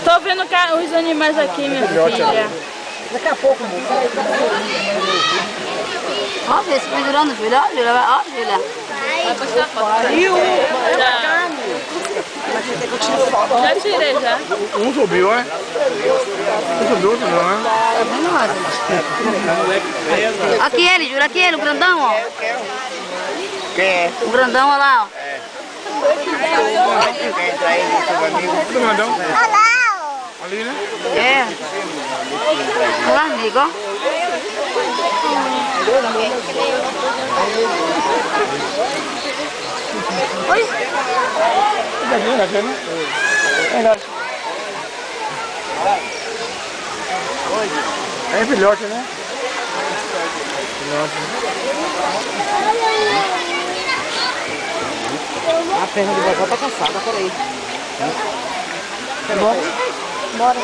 Tô vendo os animais aqui, minha filha. Daqui a pouco, moço. Ó, vê se pendurando, Júlia. Ó, Júlia. Ó, Júlia. Vai postar foto. E o... Já tirei, já. Um subiu, é? Um subiu, outro não, né? Aqui ele, Júlia. Aqui ele, o grandão, ó. Quem é? O grandão, olha lá, ó. Quem entra aí, do grandão? Olha lá, Ali, né? É. Olha lá, amigo, ó. Oi. É filhote, né? Filhote. A perna de vovó tá cansada, peraí. Bora. Bora.